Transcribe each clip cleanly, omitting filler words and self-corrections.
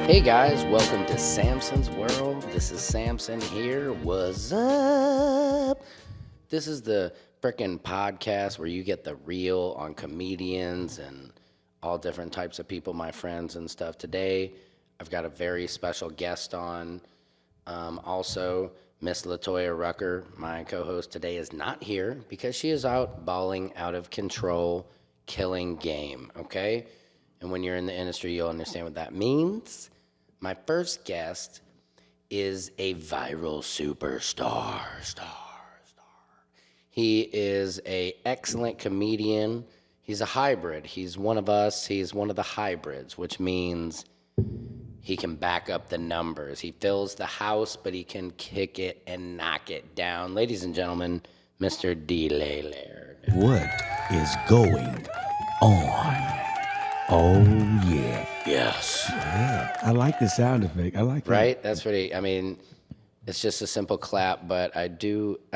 Hey guys, welcome to Samson's World. This is Samson here. What's up? This is the frickin' podcast where you get the real on comedians and all different types of people, my friends and stuff. Today, I've got a very special guest on. Also, Miss LaToya Rucker, my co-host today, is not here because she is out balling out of control, killing game, okay? And when you're in the industry, you'll understand what that means. My first guest is a viral superstar. He is an excellent comedian. He's a hybrid. He's one of us. He's one of the hybrids, which means he can back up the numbers. He fills the house, but he can kick it and knock it down. Ladies and gentlemen, Mr. D. Laird. What is going on? Oh, yeah. Yes. Yeah. I like the sound effect. I like that. Right? That's pretty, I mean, it's just a simple clap, but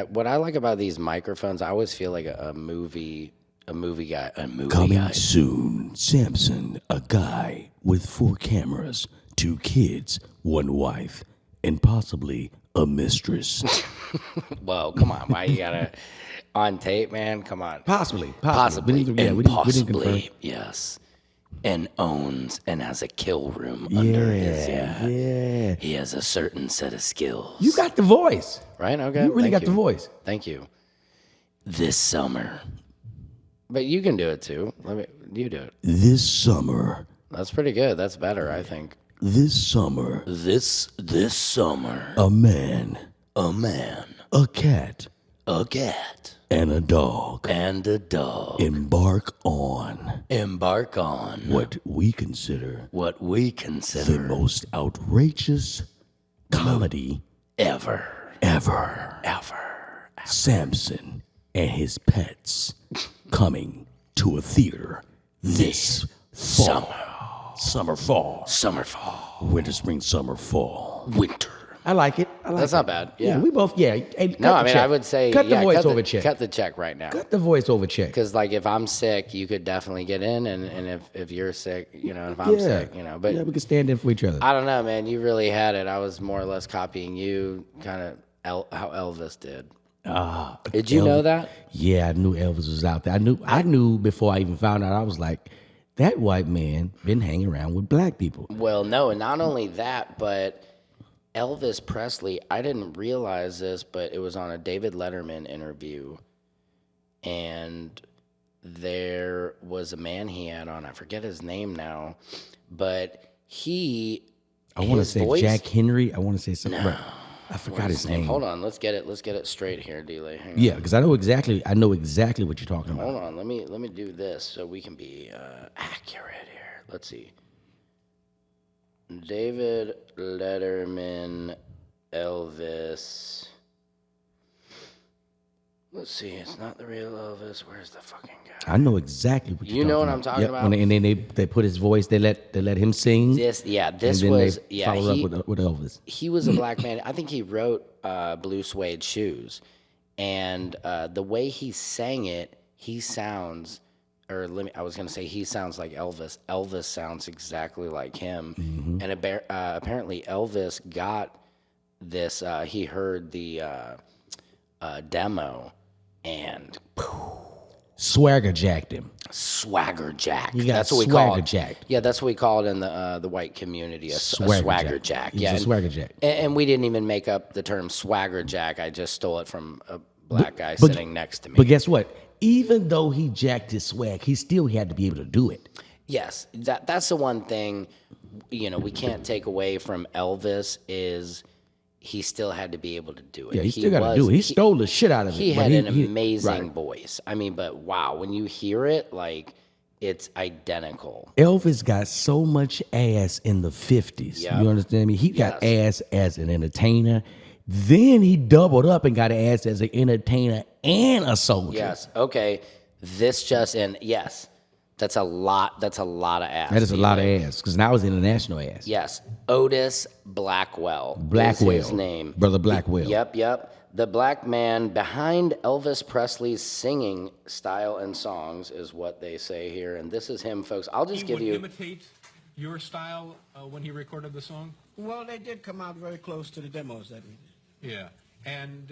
what I like about these microphones, I always feel like a movie guy. Coming soon, Samson, a guy with 4 cameras, 2 kids, 1 wife, and possibly a mistress. Whoa, come on. Why you gotta, on tape, man? Come on. Possibly. Possibly. We didn't confirm. Yes. And owns and has a kill room under his. Yeah. He has a certain set of skills. You got the voice. Right? Okay. You really got the voice. Thank you. This summer. But you can do it too. You do it. This summer. That's pretty good. That's better, I think. This summer. This summer. A man. A cat. A cat. And a dog. Embark on. What we consider. The most outrageous comedy. Ever. Samson and his pets coming to a theater this fall. Summer, fall. Winter, spring, summer, fall. Winter. I like it. That's not bad. Yeah. We both, Hey, No, I mean, I would say, cut the voiceover check. Cut the check right now. Cut the voiceover check. Because, like, if I'm sick, you could definitely get in, and if you're sick, if I'm sick, But we can stand in for each other. I don't know, man. You really had it. I was more or less copying you, kind of how Elvis did. Did you know that? Yeah, I knew Elvis was out there. I knew before I even found out. I was like, that white man been hanging around with black people. Well, no, and not only that, but Elvis Presley, I didn't realize this, but it was on a David Letterman interview, and there was a man he had on, I forget his name now, but I want to say Jack Henry. I want to say something. No. I forgot his name. Hold on, let's get it straight here, D-Lay. Yeah, because I know exactly what you're talking about. Hold on, let me do this so we can be accurate here. Let's see. David Letterman, Elvis. Let's see, it's not the real Elvis. Where's the fucking guy? I know exactly what you're talking about. You know what I'm talking about? And then they put his voice. They let him sing. This and was then they followed up with Elvis. He was a black man. I think he wrote Blue Suede Shoes, and the way he sang it, he sounds. I was going to say he sounds like Elvis. Elvis sounds exactly like him. Mm-hmm. And apparently Elvis got this. He heard the demo and swagger jacked him. Swagger jack. That's what we call it. Jacked. Yeah, that's what we call it in the white community. A swagger jack. Yeah, a swagger jack. And we didn't even make up the term swagger jack. I just stole it from a black guy sitting next to me. But guess what? Even though he jacked his swag, he still had to be able to do it. Yes, that's the one thing, we can't take away from Elvis is he still had to be able to do it. Yeah, he still got to do it. He stole the shit out of it. He had an amazing voice. I mean, but wow, when you hear it, like, it's identical. Elvis got so much ass in the 50s. Yep. You understand me? He got ass as an entertainer. Then he doubled up and got ass as an entertainer and a soldier. Yes. Okay. Yes. That's a lot of ass. That is a lot of ass, because now it's international ass. Yes. Otis Blackwell. Blackwell. Is his name. Brother Blackwell. Yep. The black man behind Elvis Presley's singing style and songs is what they say here. And this is him, folks. I'll just give you... imitate your style when he recorded the song? Well, they did come out very close to the demos that we did. Yeah. And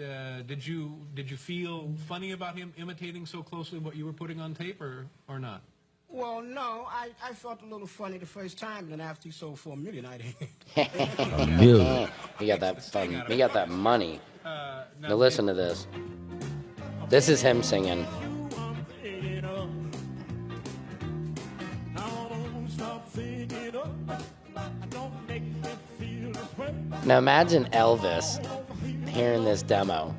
did you feel funny about him imitating so closely what you were putting on tape, or not? Well, no, I felt a little funny the first time, then after he sold 4 million, I didn't. A million. He got that fun. He got that money. Now listen to this. This is him singing. Now imagine Elvis hearing this demo.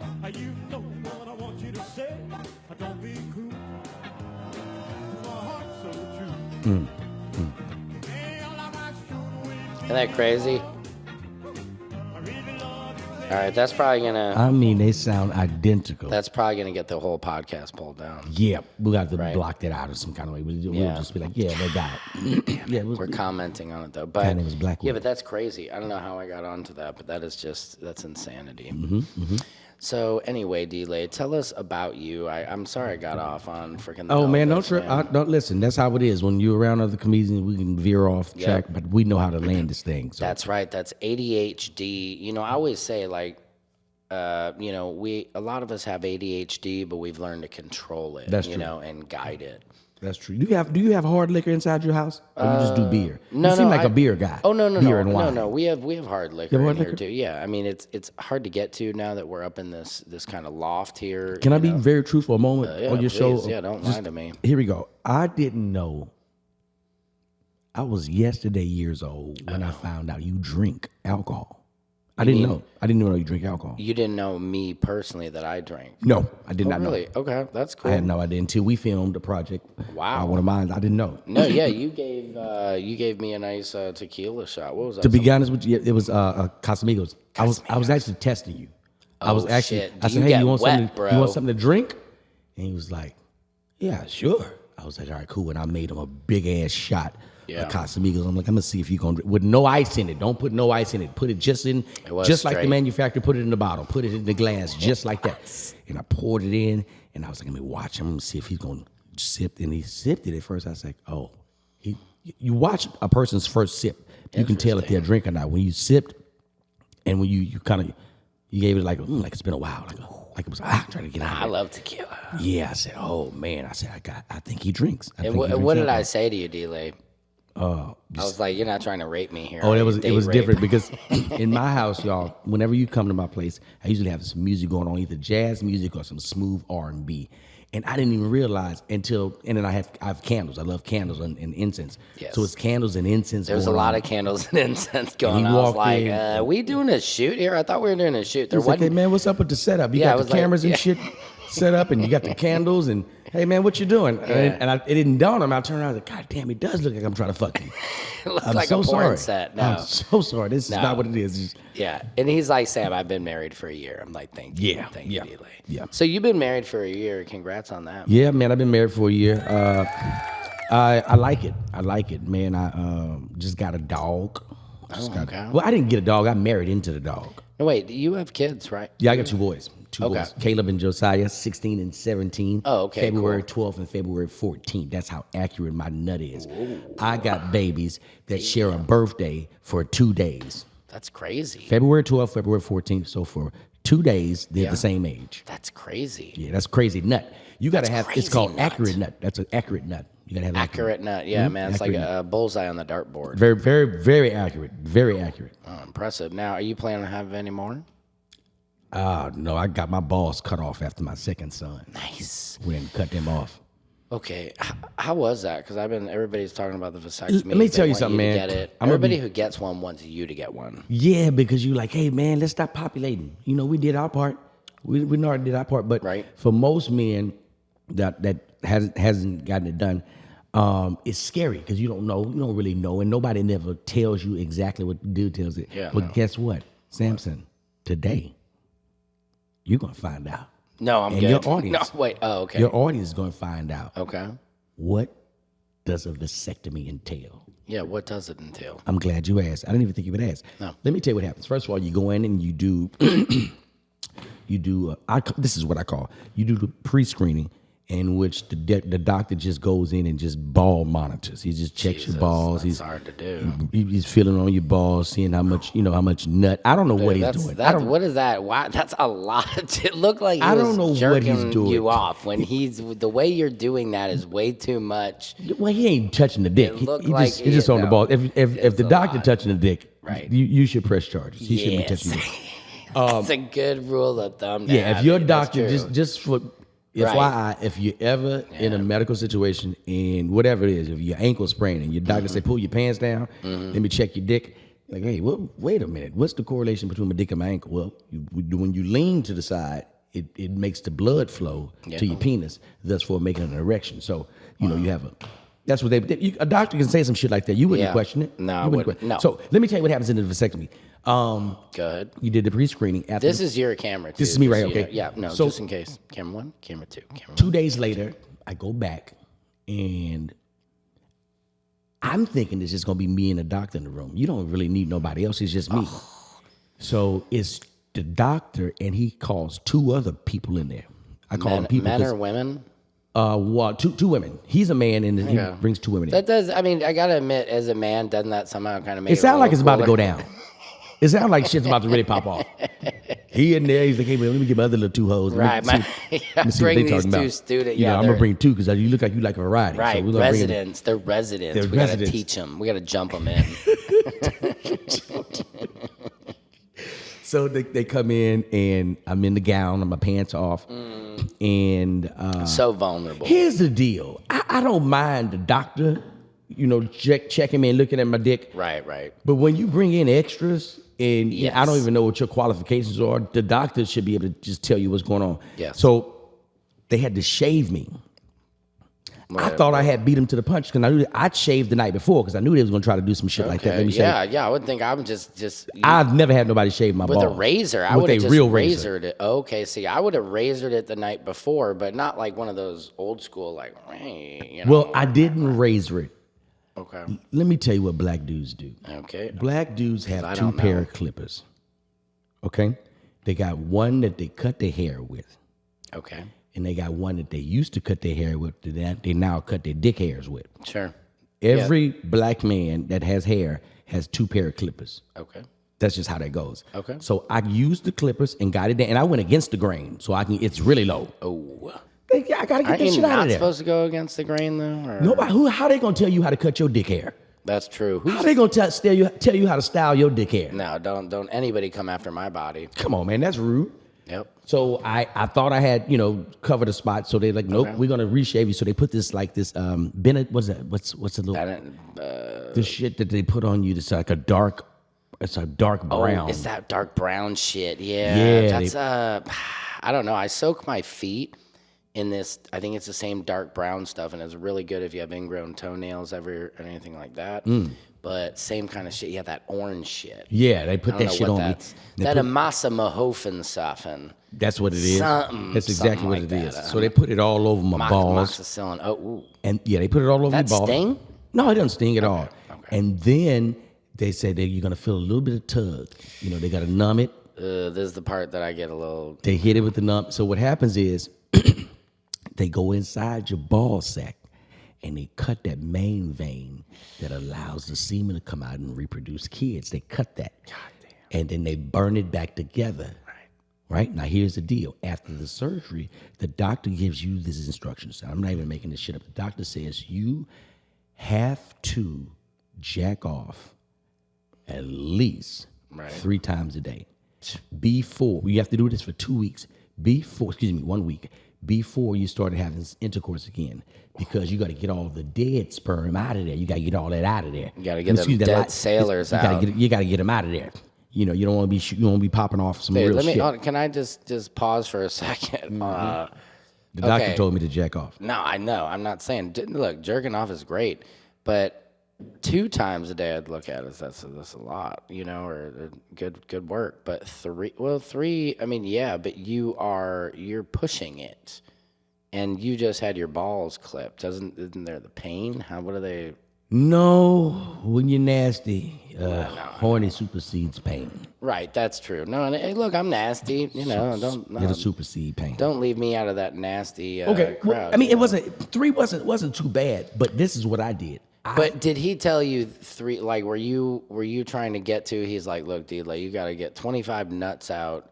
Isn't that crazy? All right, that's probably gonna. I mean, they sound identical. That's probably gonna get the whole podcast pulled down. Yeah, we got to block that out of some kind of way. We'll just be like, yeah, they got it. Yeah, We're commenting on it though, but Guy named was Blackwood. yeah, but that's crazy. I don't know how I got onto that, but that's insanity. So anyway, D-Lay, tell us about you. I'm sorry I got off on freaking. Oh man, don't Elvis, trip. Don't listen. That's how it is. When you're around other comedians, we can veer off track, but we know how to land this thing. So. That's right. That's ADHD. You know, I always say like, you know, a lot of us have ADHD, but we've learned to control it. That's you true. know, and guide it. That's true. Do you have hard liquor inside your house, or you just do beer? No, you seem like I- a beer guy. Oh no, beer and wine. no. We have hard liquor hard in here liquor? too. Yeah, I mean it's hard to get to now that we're up in this kind of loft here. Can I you be know? very truthful a moment Yeah, on your please. show? Yeah, don't lie to me. Here we go. I didn't know. I was yesterday years old when I found out you drink alcohol. I didn't know. I didn't know you drink alcohol. You didn't know me personally that I drank. No, I did Oh, not know. really? Okay, that's cool. I had no idea until we filmed the project. Wow. One of mine. I didn't know. No, yeah, you gave me a nice tequila shot. What was that? To be honest with you, it was Casamigos. I was actually testing you. I was Oh, actually. shit. I Do said, you "Hey, get you want wet, something? bro?" You want something to drink?" And he was like, "Yeah, sure." I was like, "All right, cool." And I made him a big ass shot Yeah. of Casamigos. I'm like, "I'm gonna see if you gonna with no ice in it. Don't put no ice in it. Put it just in, was just like the straight. manufacturer. Put it in the bottle. Put it in the glass, just like that." And I poured it in, and I was like, "Let me watch him. See if he's gonna sip." And he sipped it at first. I was like, "Oh, he." You watch a person's first sip, you can tell if they're a drink or not. When you sipped, and when you kind of you gave it like it's been a while, like it was trying to get out. I love tequila. Yeah, I said, "Oh man," I said, I think he drinks." And what did I say to you, D-Lay? I was like, you're not trying to rape me here. Oh, are it you? was Date rape? different because in my house, y'all, whenever you come to my place, I usually have some music going on, either jazz music or some smooth R&B. And I didn't even realize and then I have candles. I love candles and incense. Yes. So it's candles and incense. There's a going lot on. of candles and incense going he on. I was walked like, in. we doing a shoot here? I thought we were doing a shoot. There He's like, "Hey wasn't. man, what's up with the setup? You Yeah, I got was the like, cameras and yeah. shit set up, and you got the candles, and hey man, what you doing?" And it didn't dawn on me. I turned around, I was like, "God damn, it does look like I'm trying to fuck you." It looked I'm like so a porn sorry. set. No. I'm so sorry. This is not what it is. It's just- Yeah, and he's like, "Sam, I've been married for a year." I'm like, "Thank you, Yeah, thank yeah, you, D-Lay." yeah. So you've been married for a year. Congrats on that. Yeah, man, I've been married for a year. I like it. I like it, man. I just got a dog. Okay. Well, I didn't get a dog. I married into the dog. No, wait, you have kids, right? Yeah, I got two boys. Two Okay. boys. Caleb and Josiah, 16 and 17. Oh, okay, February cool. 12th and February 14th. That's how accurate my nut is. I got babies that share a birthday for 2 days. That's crazy. February 12th, February 14th. So for 2 days, they're the same age. That's crazy. Yeah, that's crazy nut. You got to have, it's crazy called nut. accurate nut. That's an accurate nut. You got to have Accurate nut. Yeah, man. It's like Accurate a bullseye on the dartboard. Very, very, very accurate. Very accurate. Oh, impressive. Now, are you planning on having any more? No, I got my balls cut off after my second son. Nice. We didn't cut them off. Okay, how was that? Because everybody's talking about the vasectomy. Let me tell you something, man. Get it. I'm gonna Everybody be- who gets one wants you to get one. Yeah, because you like, hey man, let's stop populating. You know, we did our part. We already did our part. But Right. for most men that hasn't gotten it done, it's scary because you don't know. You don't really know, and nobody never tells you exactly what to do. Tells it. Yeah, But no. guess what, Samson? Today, you're gonna find out. No, I'm And good. your audience. No, wait. Oh, okay. Your audience is gonna find out. Okay. What does a vasectomy entail? Yeah, what does it entail? I'm glad you asked. I didn't even think you would ask. No. Let me tell you what happens. First of all, you go in and you do, this is what I call, you do the pre-screening, in which the doctor just goes in and just ball monitors. He just checks your balls. That's hard to do. He's feeling on your balls, seeing how much nut. I don't know what he's doing. What is that? Why? That's a lot. It looked like I don't know what he's jerking doing. you off when the way you're doing that is way too much. Well, he ain't touching the dick. It looked He's just on the ball. If the doctor lot. touching the dick, Right. you should press charges. He shouldn't be touching the dick. That's a good rule of thumb. To Yeah, have. if your That's doctor true. just for Right. FYI, if you're ever in a medical situation and whatever it is, if your ankle sprained and your doctor say pull your pants down, let me check your dick. Like, hey, well, wait a minute. What's the correlation between my dick and my ankle? Well, when you lean to the side, it makes the blood flow to your penis, thus for making an erection. So you have that's what a doctor can say some shit like that. You wouldn't question it. No, I You wouldn't. question- No. So let me tell you what happens in the vasectomy. Go ahead. You did the pre-screening. After This is your camera. Too, This is me just right, so you okay. know. Yeah. No. So- just in case. Camera 1, camera 2, camera 2 days later, I go back and I'm thinking it's just gonna be me and the doctor in the room. You don't really need nobody else. It's just me. So it's the doctor, and he calls 2 other people in there. I call them people. Men 'cause, or women? two women. He's a man, and he Okay. brings 2 women in. That does. I mean, I gotta admit, as a man, doesn't that somehow kind of make It sounds like it's about to go cooler? down. It sounds like shit's about to really pop off. He in there, he's like, hey, man, let me get my other little 2 hoes. Right. Let me see Bring what they these talking 2 about. students. You know, Yeah. I'm gonna bring 2 because you look like you like variety. Right. So we're gonna bring them. Residents. They're residents. They're We residents. gotta teach them. We gotta jump them in. So they come in, and I'm in the gown, and my pants off, and So vulnerable. here's the deal. I don't mind the doctor, checking me and looking at my dick. Right. Right. But when you bring in extras, and Yes. I don't even know what your qualifications are, the doctor should be able to just tell you what's going on. Yes. So they had to shave me. I thought I had beat him to the punch because I knew I'd shaved the night before because I knew they was going to try to do some shit like that. Let me say, Yeah. I would think I'm just I've never had nobody shave my with balls. a razor. I With would a have just real razor. razored it. Okay. See, I would have razored it the night before, but not like one of those old school, like, hey, Well, I didn't razor it. Okay. Let me tell you what black dudes do. Okay. Black dudes I have 2 don't pair know. of clippers. Okay? They got one that they cut their hair with, Okay. and they got one that they used to cut their hair with that they now cut their dick hairs with. Sure. Every black man that has hair has 2 pair of clippers. Okay. That's just how that goes. Okay. So I used the clippers and got it down, and I went against the grain, so it's really low. Oh. I gotta get Aren't that you shit out not of there. supposed to go against the grain though? Or? Nobody. How they gonna tell you how to cut your dick hair? That's true. How they gonna tell you how to style your dick hair? No, don't anybody come after my body. Come on, man, that's rude. Yep. So I thought I had covered a spot. So they're like, nope, we're gonna reshave you. So they put this Bennett. What's that? What's the little the shit that they put on you? That's like a dark. It's a dark brown. Oh, it's that dark brown shit. Yeah. Yeah, That's I don't know. I soak my feet in this. I think it's the same dark brown stuff, and it's really good if you have ingrown toenails ever or anything like that. But same kind of shit. Yeah, that orange shit. Yeah, they put I don't that know shit what on me. that's. That Amasa Mahofen. That's what it is. Something- That's exactly something what like it is. that. So they put it all over my balls, Moxicillin. Oh, ooh. and yeah, they put it all over That your balls. sting? No, it doesn't sting at all. okay. And then they say that you're gonna feel a little bit of tug. They gotta numb it. This is the part that I get a little. They hit it with the numb. So what happens is they go inside your ball sack and they cut that main vein that allows the semen to come out and reproduce kids. They cut that. And then they burn it back together. Right? Now here's the deal. After the surgery, the doctor gives you these instructions. I'm not even making this shit up. The doctor says you have to jack off at least 3 times a day. Before, you have to do this for 2 weeks. 1 week, before you started having this intercourse again. Because you got to get all the dead sperm out of there. You got to get all that out of there. You got to get them dead sailors out. You got to get them out of there. You don't want to be popping off some real shit. Can I just pause for a second? The doctor told me to jack off. No, I know. I'm not saying. Look, jerking off is great, but 2 times a day I'd look at it. That's a lot, or good work. But 3. I mean, yeah, but you're pushing it, and you just had your balls clipped. Isn't there the pain? What are they? No, when you're nasty, horny supersedes pain. Right, that's true. No, and, hey, look, I'm nasty. You know, It'll supersede pain. don't leave me out of that nasty Okay. crowd. Well, I mean, you it know? wasn't too bad, but this is what I did. But did he tell you 3? Like, were you trying to get to? He's like, look, dude, like you got to get 25 nuts out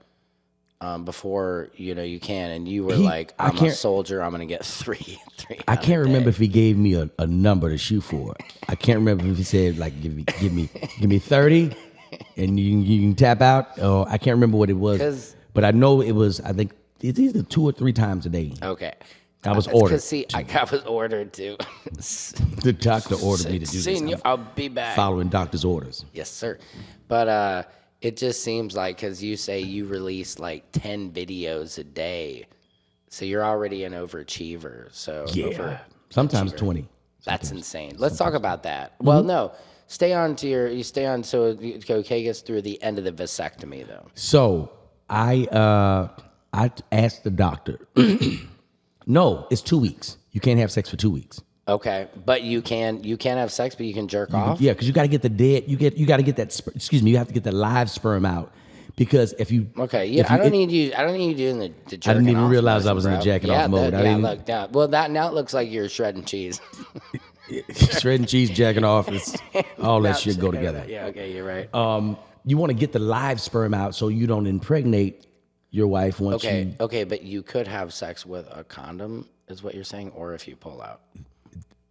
before you can, and you were like, I'm a soldier. I'm gonna get 3. I can't remember if he gave me a number to shoot for. I can't remember if he said like give me 30, and you can tap out. Or I can't remember what it was. But I know it was. I think it's either 2 or 3 times a day. Okay. I was ordered. See, I was ordered to. The doctor ordered me to do Seeing this. you, I'll be back. Following doctor's orders. Yes, sir. But it just seems like because you say you release like 10 videos a day, so you're already an overachiever. So Yeah. Sometimes 20. That's insane. Let's talk about that. Well, no, stay on to you stay on. So okay, gets through the end of the vasectomy though. So I asked the doctor. No, it's 2 weeks. You can't have sex for 2 weeks. Okay, but you can't have sex, but you can jerk off. Yeah, because you got to get the dead. You got to get that. Excuse me. You have to get the live sperm out because if you. Okay, yeah, I don't need you doing the jerking I didn't even off realize I motion, was in the bro. jacking off mode. Look, well, now it looks like you're shredding cheese. Shredding cheese, jacking off, all that shit go together. Yeah, okay, you're right. You want to get the live sperm out so you don't impregnate your wife once you. Okay, but you could have sex with a condom, is what you're saying, or if you pull out.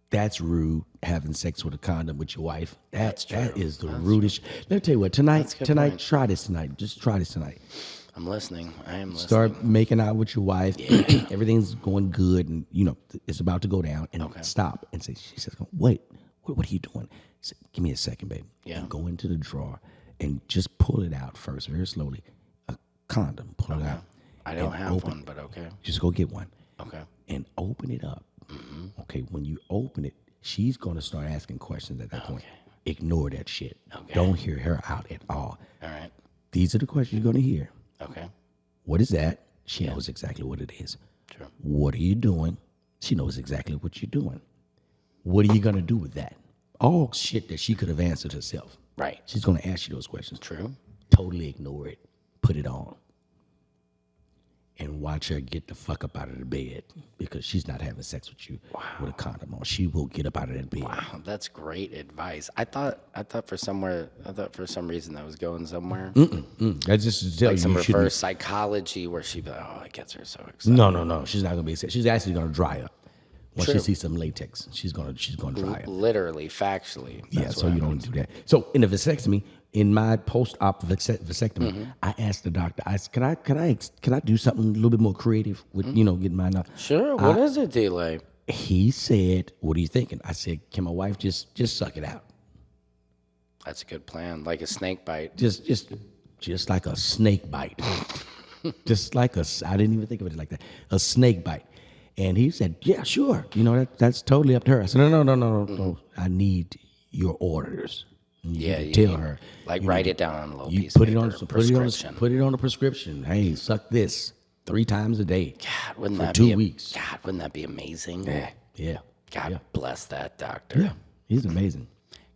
That's rude. Having sex with a condom with your wife. That is the That's rudest. Let me tell you what. Tonight, point. try this tonight. Just try this tonight. I'm listening. I am listening. Start making out with your wife. Everything's going good, and it's about to go down. And stop and say. She says, "Wait, what are you doing?" Say, "Give me a second, babe." Yeah. And go into the drawer and just pull it out first, very slowly. A condom. Pull it out. I don't have one, but okay. Just go get one. Okay. And open it up. Okay, when you open it, she's going to start asking questions at that point. Ignore that shit. Okay. Don't hear her out at all. All right. These are the questions you're going to hear. Okay. What is that? She knows exactly what it is. True. What are you doing? She knows exactly what you're doing. What are you going to do with that? All shit that she could have answered herself. Right. She's going to ask you those questions. True. Totally ignore it. Put it on. And watch her get the fuck up out of the bed because she's not having sex with you with a condom on. She will get up out of that bed. Wow, that's great advice. I thought for some reason that was going somewhere. That's just to tell Like you, some you shouldn't- reverse psychology where she'd be like, oh, it gets her so excited. No. She's not gonna be excited. She's actually gonna dry up. Once she True. sees some latex, she's gonna dry up. Literally, factually. Yeah, That's so what you don't happens. do that. So in the vasectomy, in my post-op vasectomy, I asked the doctor, can I do something a little bit more creative with getting mine out? Sure. What is it, delay? He said, "What are you thinking?" I said, "Can my wife just suck it out? That's a good plan. Like a snake bite. Just like a snake bite, just like I didn't even think of it like that, a snake bite." And he said, "Yeah, sure. That's totally up to her." I said, "No. I need your orders." And you tell her. Like write it down on a little You piece put of it on paper, prescription. Put it on a prescription. Hey, suck this 3 times a day. God, wouldn't for that 2 be weeks. God, wouldn't that be amazing? Yeah. God bless that doctor. Yeah. He's amazing.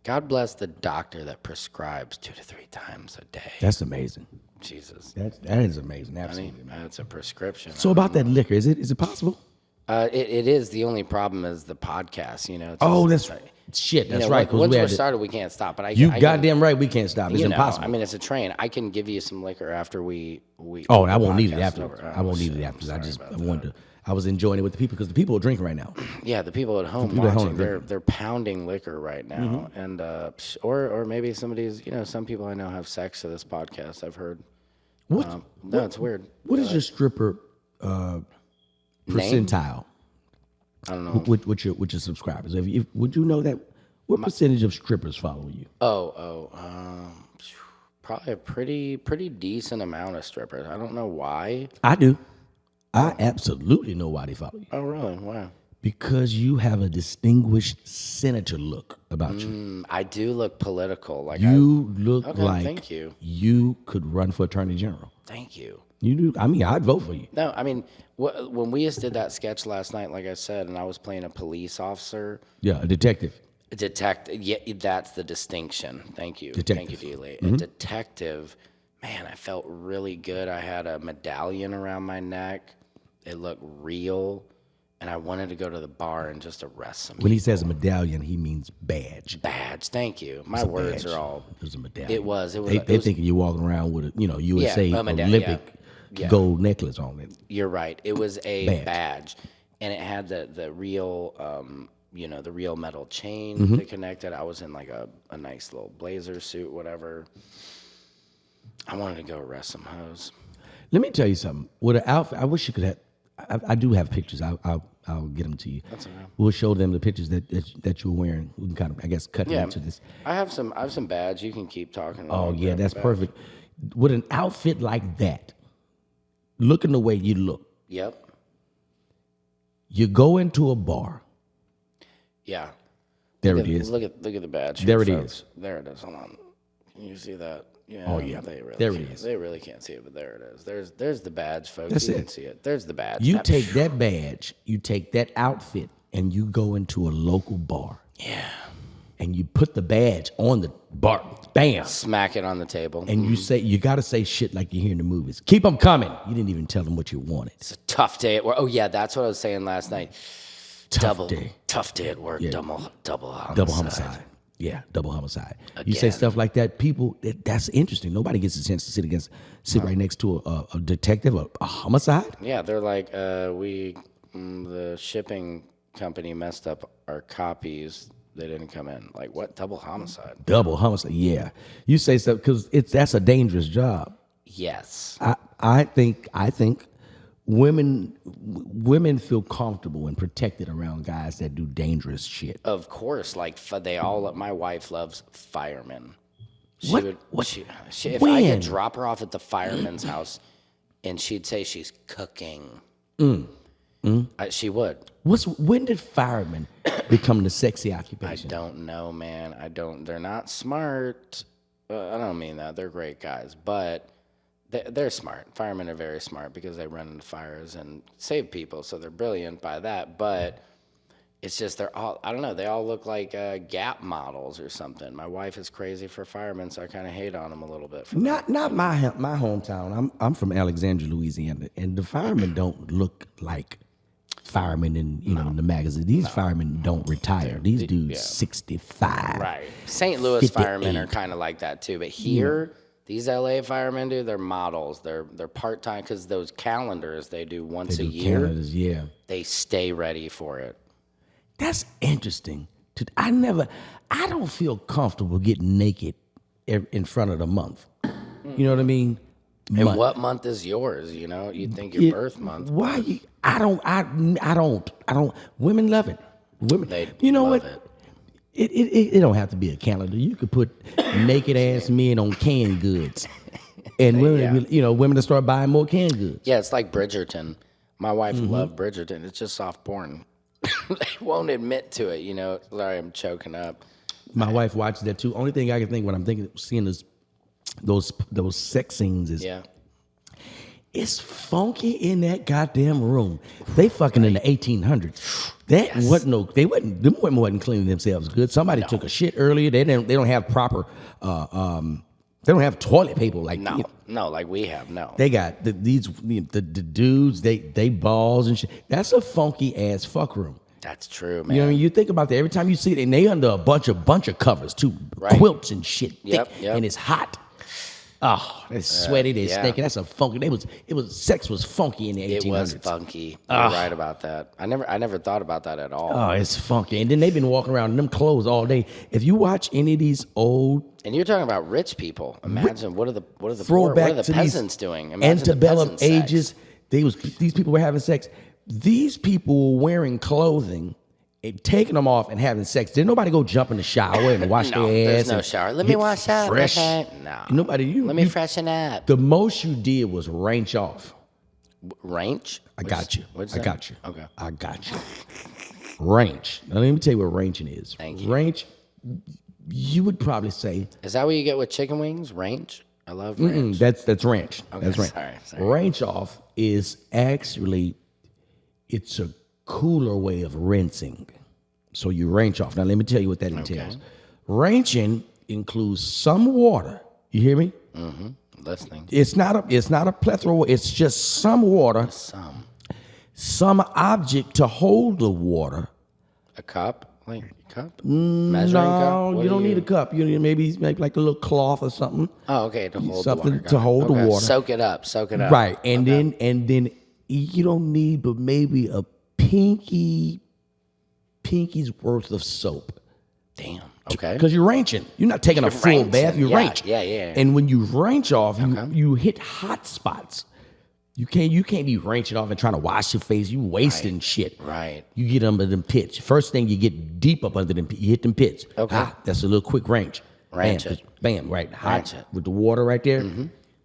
God bless the doctor that prescribes 2 to 3 times a day. That's amazing. Jesus. That is amazing. I Absolutely. mean, that's a prescription. So about that liquor, is it possible? It is. The only problem is the podcast, It's Oh, just- that's shit. That's you know, right. 'Cause Once we we're had to- started, we can't stop. But I You I goddamn right. We can't stop. It's impossible. I mean, it's a train. I can give you some liquor after we. Oh, and I won't need it podcast afterwards. over. I won't need it afterwards. I wanted to. I was enjoying it with the people because the people are drinking right now. Yeah, the people at home people at home watching, are they're pounding liquor right now, and or maybe somebody's. Some people I know have sex to this podcast. I've heard. What? No, it's weird. What is your stripper percentile? I don't know. With your subscribers? Would you know that? What percentage of strippers follow you? Probably a pretty decent amount of strippers. I don't know why. I do. I absolutely know why they follow you. Oh, really? Why? Because you have a distinguished senator look about you. I do look political. Like You look Okay, like thank you. you could run for attorney general. Thank you. You do. I mean, I'd vote for you. No, I mean, when we just did that sketch last night, like I said, and I was playing a police officer. Yeah, a detective. Yeah, that's the distinction. Thank you. Detective. Thank you, Dealey. A detective, man, I felt really good. I had a medallion around my neck. It looked real. And I wanted to go to the bar and just arrest some When he says a medallion, he means badge. badge. Thank you. My words Badge. are all. It was a medallion. It was. They thinking you're walking around with a USA a medallion, Olympic yeah. gold necklace on it. You're right. It was a Badge. badge. And it had the real, the real metal chain Mm-hmm. that connected. I was in like a nice little blazer suit, whatever. I wanted to go arrest some hoes. Let me tell you something. With an outfit, I wish you could have. I do have pictures. I'll get them to you. That's okay. We'll show them the pictures that you were wearing. We can kind of, I guess, cut Yeah, into this. I have some badge. You can keep talking. Oh yeah, about that's badge. perfect. With an outfit like that, looking the way you look, Yep. you go into a bar. Yeah. There Look it at- is. Look at the badge. There here, it folks. is. There it is. Hold on. Can you see that? Yeah. Oh, yeah. They really There it can't. is. They really can't see it, but there it is. There's the badge, folks. That's you it. can see it. There's the badge. You take that badge, you take that outfit, and you go into a local bar. Yeah. And you put the badge on the bar. Bam. Smack it on the table. And you got to say shit like you hear in the movies. Keep them coming. You didn't even tell them what you wanted. It's a tough day at work. Oh yeah, that's what I was saying last night. Tough day. Tough day at work. Double homicide. Double homicide. Yeah, double homicide. You say Again. stuff like that, people, that's interesting. Nobody gets a chance to sit right next to a detective, a homicide. Yeah, they're like, the shipping company messed up our copies. They didn't come in. Like what? Double homicide. Double homicide, yeah. You say stuff because that's a dangerous job. Yes. I think women feel comfortable and protected around guys that do dangerous shit. Of course, like they all. My wife loves firemen. She What? would. What? She, if I When? could drop her off at the fireman's house, and she'd say she's cooking, she would. When did firemen become the sexy I occupation? don't know, man. I don't. They're not smart. I don't mean that. They're great guys, but they're smart. Firemen are very smart because they run into fires and save people, so they're brilliant by that. But it's just they're all. I don't know. They all look like Gap models or something. My wife is crazy for firemen, so I kind of hate on them a little bit. For Not my hometown. I'm from Alexandria, Louisiana, and the firemen don't look like firemen in the magazine. These firemen don't retire. These dudes 65. right. St. Louis 58. firemen are kind of like that too, but here. These LA firemen, dude, they're models. They're part time because those calendars they do once a year. Canada's, yeah. They stay ready for it. That's interesting. I don't feel comfortable getting naked in front of the month. You know what I mean? And what month is yours? You know, you'd think your birth month. Why? I don't. Women love it. Women. They You know love what? it. It don't have to be a calendar. You could put naked ass men on canned goods, and women, women to start buying more canned goods. Yeah, it's like Bridgerton. My wife loved Bridgerton. It's just soft porn. They won't admit to it. Sorry, I'm choking up. My wife watches that too. Only thing I can think when I'm seeing those sex scenes is Yeah. it's funky in that goddamn room. They fucking in the 1800s. Them women wasn't cleaning themselves good. Somebody took a shit earlier. They don't have proper they don't have toilet paper like No, like we have. No. They got the dudes, they balls and shit. That's a funky ass fuck room. That's true, man. You know what I mean? You think about that every time you see it, and they under a bunch of covers too, Right. quilts and shit, thick, Yep. and it's hot. Oh, they're sweaty, they're yeah. stinking. That's a funky. Sex was funky in the 1800s. It was funky. You're right about that. I never thought about that at all. Oh, it's funky. And then they've been walking around in them clothes all day. If you watch any of these old And you're talking about rich people. Imagine what are the poor, what throwback are the to peasants these doing? Imagine the antebellum peasant sex. ages, these people were having sex. These people were wearing clothing and taking them off and having sex. Did nobody go jump in the shower and wash No, their ass? there's no and shower. Let me get wash up. fresh? Okay? No. Nobody. Let me freshen up. The most you did was range off. Range? I got you. What's I that? got you. Okay. I got you. Range. Now let me tell you what ranging is. Thank you. Range. You would probably say Is that what you get with chicken wings? Range? I love range. that's ranch. Okay, That's ranch. sorry. Range off is actually it's a cooler way of rinsing. So you range off. Now let me tell you what that entails. Ranching includes some water. You hear me? Mm-hmm. Listening. It's not a plethora. It's just some water. Some object to hold the water. A cup? Like a cup? Measuring cup? No, What you don't need a cup. You need maybe like a little cloth or something. Oh, okay, to hold Something the water. to hold the water. Soak it up. Right, and then you don't need but maybe a pinky's worth of soap. Damn. Okay. Because you're ranching. You're not taking a full bath. You ranch. Yeah. And when you ranch off, you hit hot spots. You can't be ranching off and trying to wash your face. You wasting shit. Right. You get under them pits. First thing, you get deep up under them. You hit them pits. Okay. That's a little quick range. Ranch Bam, it. bam, right. Hot Ranch it. with the water right there.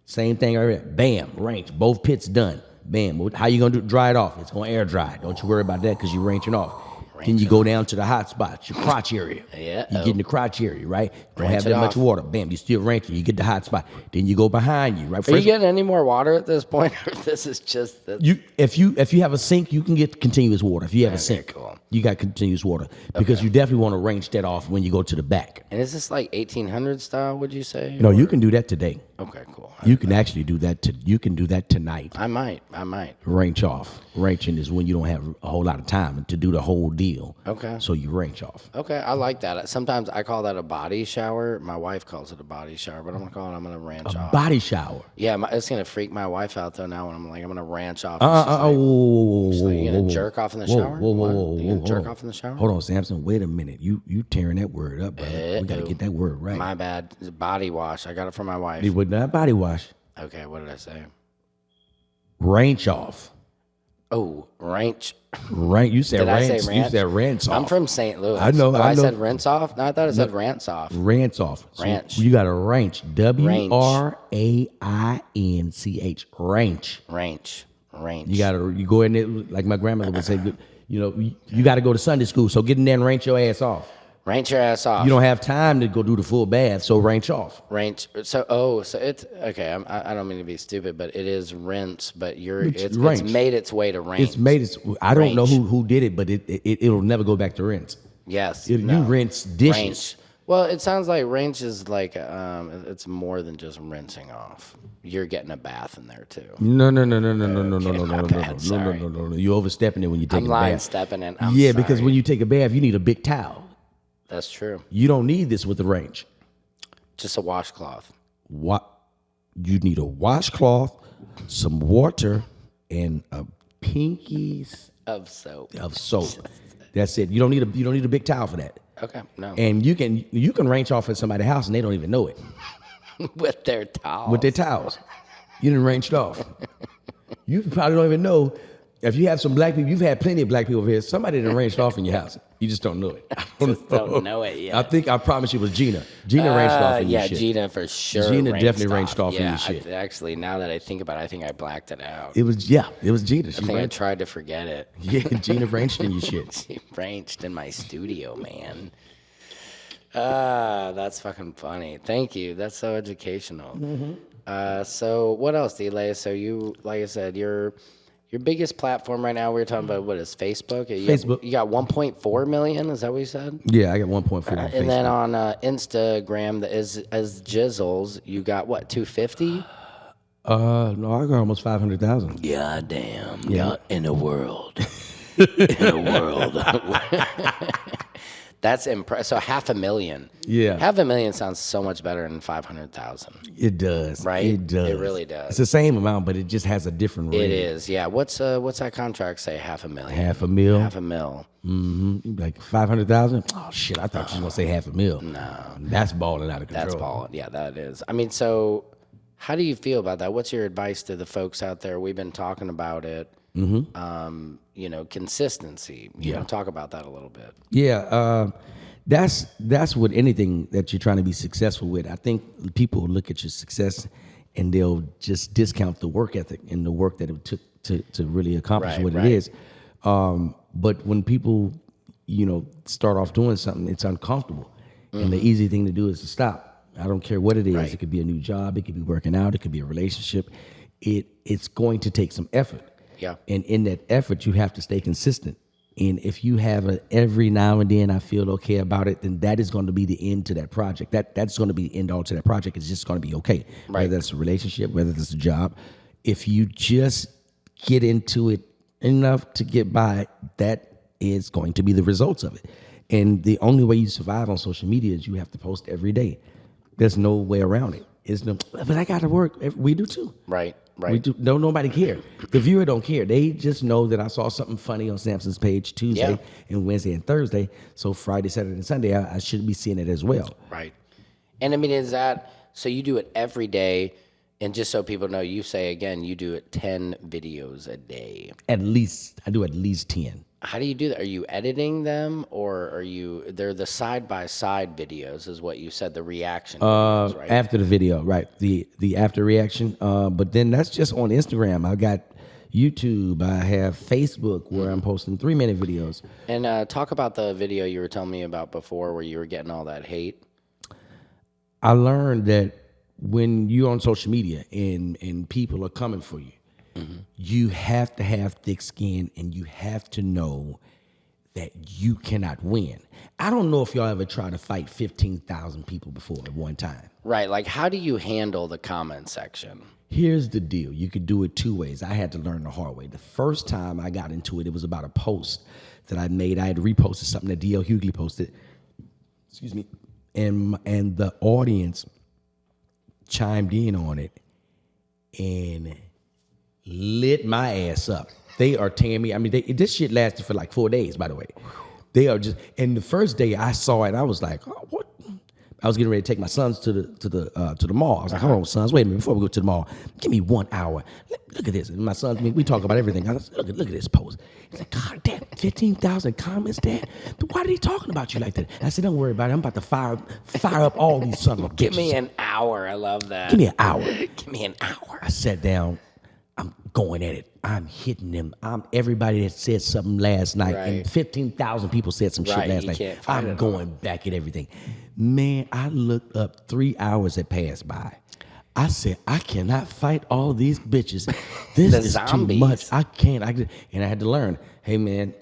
Same thing right there. Bam, range. Both pits done. Bam. How you gonna dry it off? It's gonna air dry. Don't you worry about that because you're ranching off. Then you go down to the hot spots, your crotch area. Yeah. You get in the crotch area, right? Don't Ranch have it that much off. water. Bam, you still ranching. You get the hot spot. Then you go behind you, right? Are you getting any more water at this point? Or this is just If you have a sink, you can get continuous water. If you have a sink, cool. you got continuous water because you definitely want to range that off when you go to the back. And is this like 1800 style, would you say? No, you can do that today. Okay, cool. You can actually do that. You can do that tonight. I might. Range off. Ranching is when you don't have a whole lot of time to do the whole deal. Okay. So you range off. Okay, I like that. Sometimes I call that a body shower. My wife calls it a body shower, but I'm gonna ranch off. Body shower. Yeah, it's gonna freak my wife out though. Now when I'm gonna ranch off. Whoa, You gonna jerk off in the shower? Whoa, You gonna jerk off in the shower? Hold on, Samson. Wait a minute. You tearing that word up, brother. We got to get that word right. My bad. It's body wash. I got it from my wife. It would not body wash. Okay, what did I say? Range off. Oh, ranch. Right. You said Did I ranch. say ranch? You said ranch off. I'm from St. Louis. I know, Oh, I know. said rinse off? No, I thought it said rants off. Ranch off. So Ranch. you got a ranch. WRAINCH. Ranch. Ranch. You go in there like my grandmother would say. You got to go to Sunday school. So get in there and ranch your ass off. Ranch your ass off. You don't have time to go do the full bath, so ranch off. Ranch. So it's okay. I don't mean to be stupid, but it is rinse. But it's ranch. made its way to ranch. I don't know Ranch. who did it, but it'll never go back to rinse. Yes. You no. rinse dishes. Ranch. Well, it sounds like ranch is like it's more than just rinsing off. You're getting a bath in there too. No. You overstepping it when you take I'm a line bath. stepping in. Yeah, because when you take a bath, you need a big towel. That's true. You don't need this with the range. Just a washcloth. What you need a washcloth, some water, and a pinkies Of soap. of soap. That's it. You don't need a big towel for that. Okay. No. And you can range off at somebody's house and they don't even know it With their towel. with their towels. You didn't range it off. You probably don't even know. If you have some black people, you've had plenty of black people over here. Somebody done ranged off in your house. You just don't know it. Don't know it yet. I promise you it was Gina. Gina ranged off in your yeah, shit. Gina for sure. Gina definitely ranged off in yeah, your shit. Actually, now that I think about it, I think I blacked it out. It was Gina. I think I ranged. tried to forget it. Yeah, Gina ranged in your shit. She ranged in my studio, man. That's fucking funny. Thank you. That's so educational. So what else, Delay? So you, like I said, your biggest platform right now, we were talking about, what is Facebook? Facebook. You got 1.4 million, is that what you said? Yeah, I got 1.4 on Facebook. And then on Instagram, as Jizzles, you got what, 250? No, I got almost 500,000. God damn. Yeah. In a world. In a world. That's impressive. So 500,000. Yeah. 500,000 sounds so much better than 500,000. It does. Right? It does. It really does. It's the same amount, but it just has a different rate. It is, yeah. What's that contract say? 500,000. $500,000. $500,000. Like 500,000. Oh shit! I thought you was gonna say $500,000. No, that's balling out of control. That's balling. Yeah, that is. I mean, so how do you feel about that? What's your advice to the folks out there? We've been talking about it. Consistency. Talk about that a little bit. Yeah, that's with anything that you're trying to be successful with. I think people look at your success and they'll just discount the work ethic and the work that it took to really accomplish what it is. But when people, start off doing something, it's uncomfortable. And the easy thing to do is to stop. I don't care what it is. Right. It could be a new job. It could be working out. It could be a relationship. It's going to take some effort. Yeah. And in that effort, you have to stay consistent. And if you have a every now and then I feel okay about it, then that is going to be the end to that project. That's going to be the end all to that project. It's just going to be okay. Right. Whether it's a relationship, whether it's a job. If you just get into it enough to get by, that is going to be the results of it. And the only way you survive on social media is you have to post every day. There's no way around it. But I got to work. We do too. Right. We do. No, nobody care. The viewer don't care. They just know that I saw something funny on Samson's page Tuesday and Wednesday and Thursday. So Friday, Saturday, and Sunday, I should be seeing it as well. Right. And I mean, is that, so you do it every day, and just so people know, you say again, you do it 10 videos a day. At least, I do at least 10. How do you do that? Are you editing them, or they're the side-by-side videos is what you said, the reaction videos, right? After the video, right. The after reaction. But then that's just on Instagram. I got YouTube. I have Facebook where I'm posting 3-minute videos. And talk about the video you were telling me about before where you were getting all that hate. I learned that when you're on social media and people are coming for you, you have to have thick skin and you have to know that you cannot win. I don't know if y'all ever tried to fight 15,000 people before at one time. Right. Like, how do you handle the comment section? Here's the deal. You could do it 2 ways. I had to learn the hard way. The first time I got into it, it was about a post that I made. I had reposted something that D.L. Hughley posted. Excuse me. And the audience chimed in on it and lit my ass up. They are tearing me. I mean, this shit lasted for like 4 days, by the way. They are just, and the first day I saw it, I was like, oh, what? I was getting ready to take my sons to the mall. I was like, hold on, sons, wait a minute, before we go to the mall, give me 1 hour. Look at this. And my sons, we talk about everything. I was like, look at this post. He's like, God damn, 15,000 comments, Dad. Why are they talking about you like that? I said, don't worry about it. I'm about to fire up all these sons of bitches. Give me an hour. I love that. Give me an hour. Give me an hour. I sat down. I'm going at it. I'm hitting them. Everybody that said something last night, and 15,000 people said some shit last night. I'm going back at everything. Man, I looked up 3 hours that passed by. I said, I cannot fight all these bitches. This is zombies. Too much. I can't. And I had to learn, hey, man,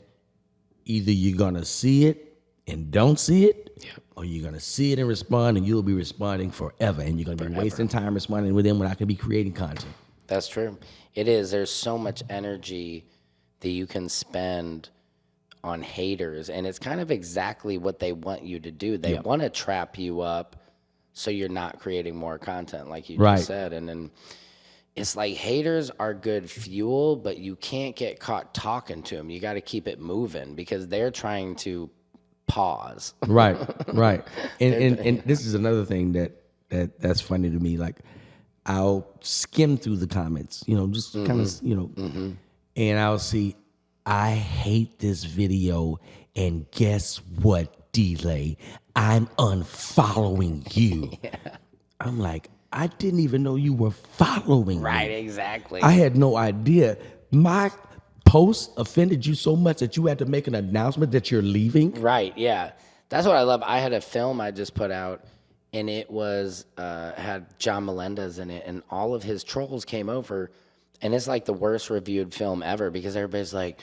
either you're going to see it and don't see it, or you're going to see it and respond, and you'll be responding forever. And you're going to be wasting time responding with them when I could be creating content. That's true. It is. There's so much energy that you can spend on haters, and it's kind of exactly what they want you to do. They want to trap you up so you're not creating more content, like you just said. And then it's like haters are good fuel, but you can't get caught talking to them. You got to keep it moving because they're trying to pause. Right. And this is another thing that's funny to me. Like, I'll skim through the comments, just kind of, and I'll see, I hate this video, and guess what, Delay? I'm unfollowing you. I'm like, I didn't even know you were following me. Right, exactly. I had no idea. My post offended you so much that you had to make an announcement that you're leaving? Right, yeah. That's what I love. I had a film I just put out, and it was had John Melendez in it, and all of his trolls came over, and it's like the worst reviewed film ever because everybody's like,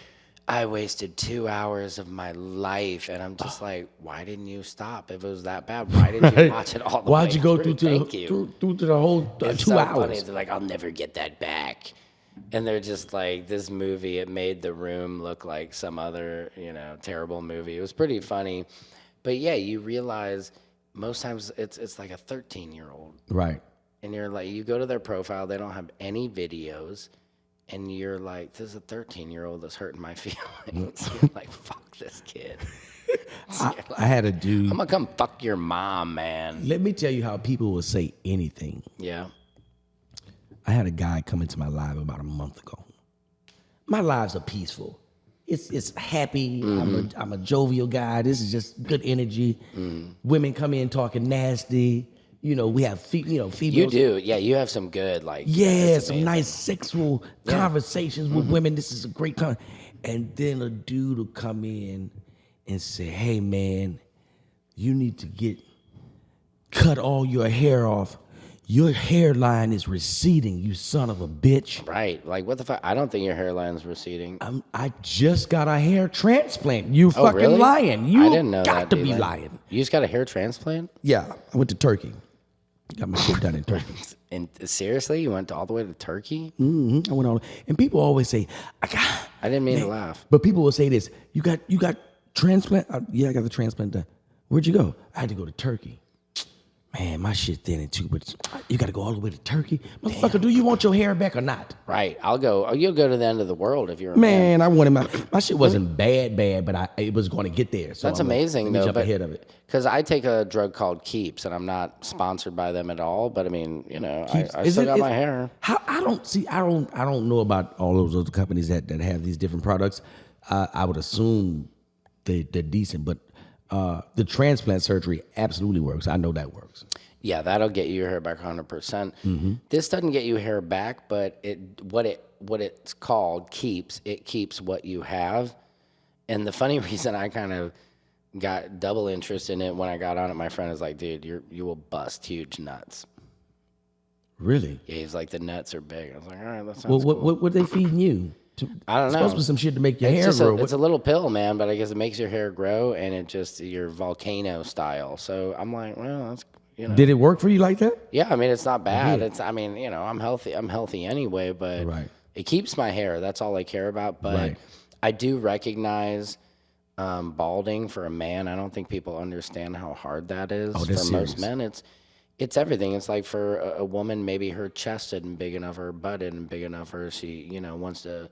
I wasted 2 hours of my life, and I'm just like, why didn't you stop if it was that bad? Why didn't you watch it all the way Why'd you go through? through to the whole 2 It's so hours? funny. They're like, I'll never get that back. And they're just like, this movie, it made The Room look like some other, terrible movie. It was pretty funny. But yeah, you realize most times it's like a 13-year-old. Right. And you're like, you go to their profile, they don't have any videos, and you're like, this is a 13-year-old that's hurting my feelings. You're like, fuck this kid. I had a dude. I'm gonna come fuck your mom, man. Let me tell you how people will say anything. Yeah. I had a guy come into my live about a month ago. My lives are peaceful. It's happy. I'm a jovial guy. This is just good energy. Women come in talking nasty. We have females. You do. Yeah, you have some good, some nice sexual conversations with women. This is a great and then a dude will come in and say, hey, man, you need to cut all your hair off. Your hairline is receding, you son of a bitch. Right. Like, what the fuck? I don't think your hairline's receding. I just got a hair transplant. You Oh, fucking really? lying. You I didn't know got that, to be D-Lane. lying. You just got a hair transplant? Yeah, I went to Turkey. Got my shit done in Turkey. And seriously, you went all the way to Turkey? I went on, and people always say, I didn't mean to laugh. But people will say this: you got transplant? Yeah, I got the transplant done. Where'd you go? I had to go to Turkey. Man, my shit thinning too, but you got to go all the way to Turkey, motherfucker. Do you want your hair back or not? Right. I'll go. Oh, you'll go to the end of the world if you're a Man, I wanted my shit wasn't bad, but it was going to get there. So That's I'm like, amazing, let me though. jump ahead of it. Because I take a drug called Keeps, and I'm not sponsored by them at all. But I mean, you know, I still got my hair. How I don't know about all those other companies that have these different products. I would assume they're decent, but the transplant surgery absolutely works. I know that works. Yeah, that'll get you your hair back 100%. This doesn't get you hair back, but what it's called keeps. It keeps what you have. And the funny reason I kind of got double interest in it when I got on it, my friend was like, dude, you will bust huge nuts. Really? Yeah, he's like, the nuts are big. I was like, all right, that sounds Well, cool. what they feeding you? I don't know. Supposed to be some shit to make your It's hair just grow. it's a little pill, man, but I guess it makes your hair grow, and it just, your volcano style. So I'm like, well, that's, you know. Did it work for you like that? Yeah, I mean, it's not bad. did. I mean, you know, I'm healthy anyway, but Right. it keeps my hair. That's all I care about. But Right. I do recognize balding for a man. I don't think people understand how hard that is. Oh, for that's most serious. men, it's everything. It's like for a woman, maybe her chest isn't big enough, her butt isn't big enough, or she, you know, wants to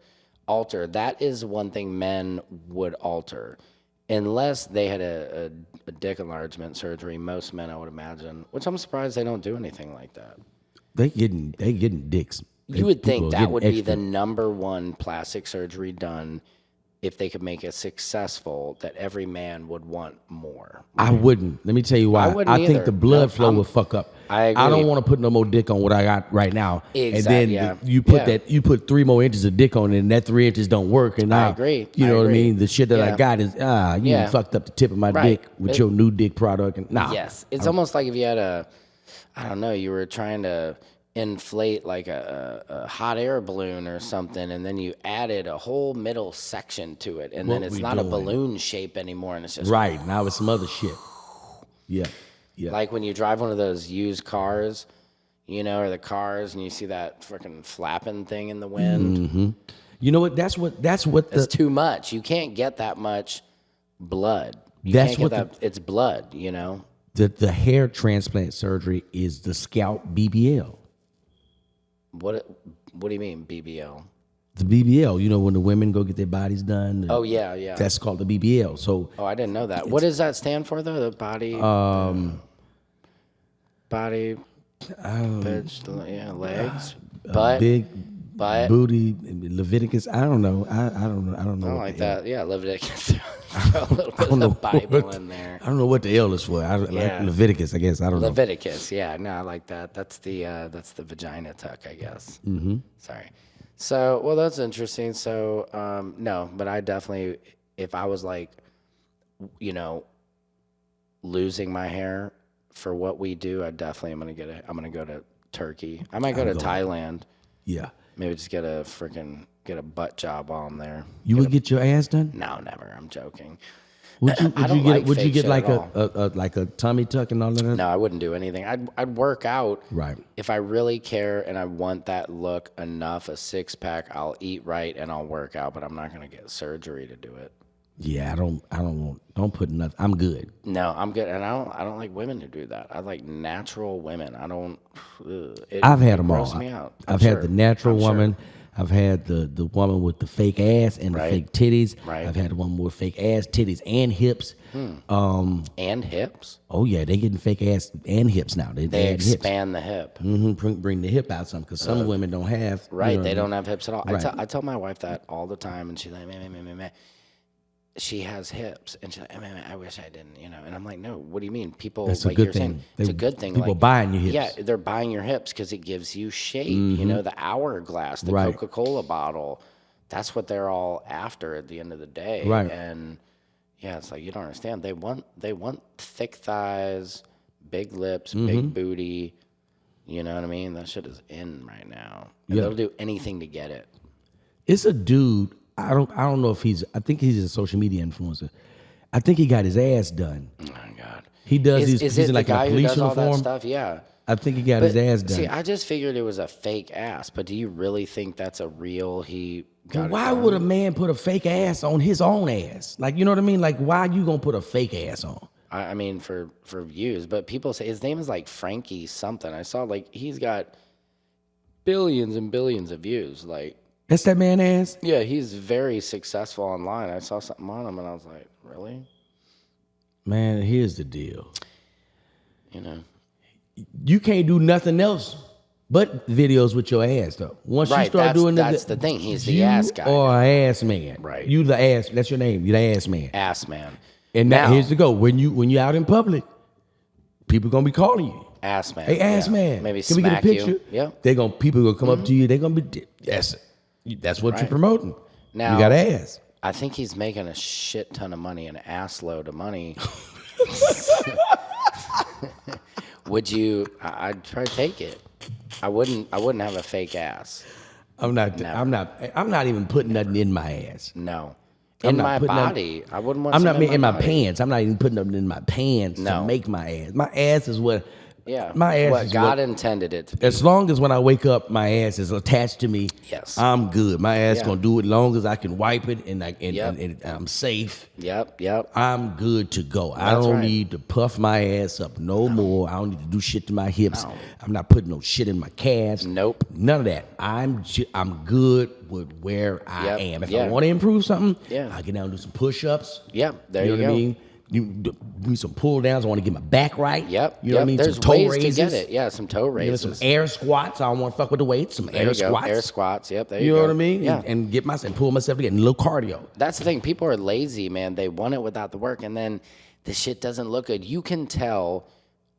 alter. That is one thing men would alter. Unless they had a dick enlargement surgery, most men, I would imagine, which I'm surprised they don't do anything like that. They getting dicks. You would think People are that getting would be extra. the number one plastic surgery done if they could make it successful, that every man would want more. I wouldn't. Let me tell you why. I wouldn't think either. the blood No, flow would fuck up. I agree. I don't want to put no more dick on what I got right now. Exactly, And then yeah. you put Yeah. you put 3 more inches of dick on it, and that 3 inches don't work. And now, agree. You know I what I agree. mean? The shit that I Yeah. got is you Yeah. fucked up the tip of my Right. dick with your new dick product. And Yes, it's almost like if you had I don't know, you were trying to inflate like a hot air balloon or something, and then you added a whole middle section to it, and then What it's we not a doing? balloon shape anymore, and it's just right now it's some other shit. Yeah, yeah. like when you drive one of those used cars, you know, or the cars, and you see that freaking flapping thing in the wind. You know what? That's what It's too much. You can't get that much blood. You That's can't get what that. It's blood, you know. the hair transplant surgery is the scalp BBL. What do you mean BBL? The BBL, you know, when the women go get their bodies done. Oh yeah, yeah. That's called the BBL. So Oh, I didn't know that. What does that stand for, though? The body. Body. Yeah, legs. Butt. big butt. booty, Leviticus. I don't know. I don't know. I don't know. I don't what like the L- that. Yeah, Leviticus. Throw a little bit of the Bible in there. I don't know what the L is for. Like Yeah. Leviticus, I guess. I don't know. Leviticus. Yeah, no, I like that. That's the vagina tuck, I guess. Mm-hmm. Sorry. So, well, that's interesting. So, no, but I definitely, if I was like, you know, losing my hair for what we do, I definitely am I'm gonna go to Turkey. I might go to Thailand. Yeah. Maybe just get a butt job while I'm there. You would get your ass done? No, never. I'm joking. Would you I don't like would you fake get shit like at like a tummy tuck and all of that? No, I wouldn't do anything. I'd work out. Right. If I really care and I want that look enough, a 6-pack, I'll eat right and I'll work out, but I'm not gonna get surgery to do it. Yeah, I don't put nothing. I'm good. No, I'm good, and I don't like women who do that. I like natural women. I don't. I've had them all. grosses me out. I've had the natural woman. I've had the woman with the fake ass and the fake titties. Right. I've had the woman with fake ass, titties, and hips. And hips. Oh yeah, they getting fake ass and hips now. They They add hips. expand the hip. Bring the hip out some because some women don't have. Right. you know They what I don't have hips at all. Right. I tell my wife that all the time, and she's like, meh. She has hips, and she's like, I wish I didn't, you know. And I'm like, no, what do you mean? People, That's a like good you're saying, thing. it's a good thing. People like, buying your hips. Yeah, they're buying your hips because it gives you shape. You know, the hourglass, the Right. Coca-Cola bottle. That's what they're all after at the end of the day. Right. And yeah, it's like you don't understand. They want thick thighs, big lips, big booty. You know what I mean? That shit is in right now. And Yeah. they'll do anything to get it. It's a dude. I don't know if I think he's a social media influencer. I think he got his ass done. Oh my God. He does Is he's it in like the guy a who police does all that uniform. stuff? Yeah. I think he got his ass done. See, I just figured it was a fake ass, but do you really think that's a real he got Why it done? would a man put a fake ass on his own ass? Like, you know what I mean? Like, why you gonna put a fake ass on? I mean, for views, but people say his name is like Frankie something. I saw like he's got billions and billions of views. Like, That's that man ass? yeah, he's very successful online. I saw something on him and I was like, really? Man, here's the deal. You know? You can't do nothing else but videos with your ass, though. Once you Right, start doing that's the thing. He's the you ass guy or an ass man. Right. You the ass. That's your name. You the ass man. Ass man. And now, now here's the go. When you out in public, people gonna be calling you. ass man. Hey, ass yeah. man. Maybe Can we get a smack picture? you. Yeah. People gonna come up to you. They gonna be that's what you're Right. promoting. Now- you got ass. I think he's making a shit ton of money, an ass load of money. Would you? I'd try to take it. I wouldn't have a fake ass. I'm not even putting nothing in my ass. No. I'm In not my putting body, I wouldn't want. I'm not something in my body. pants. I'm not even putting them in my pants to No. make my ass. My ass is what. Yeah. My ass What is God what. intended it to be. As long as when I wake up, my ass is attached to me. Yes. I'm good. My ass Yeah. gonna do it long as I can wipe it and Yep. and I'm safe. Yep. I'm good to go. I That's don't right. need to puff my ass up no more. I don't need to do shit to my hips. No. I'm not putting no shit in my calves. Nope. None of that. I'm good with where I Yep. am. If Yeah. I want to improve something, Yeah. I get down and do some push-ups. Yep. There you you know go. what I mean? You need some pull downs. I want to get my back right. Yep. You know what I mean? There's some toe ways raises. to get it. Yeah. Some toe You know, raises. some air squats. I don't want to fuck with the weights. Some There air you go. squats. Air squats. Yep. There you You go. know what I mean? Yeah. And get myself and pull myself together. And a little cardio. That's the thing. People are lazy, man. They want it without the work, and then the shit doesn't look good. You can tell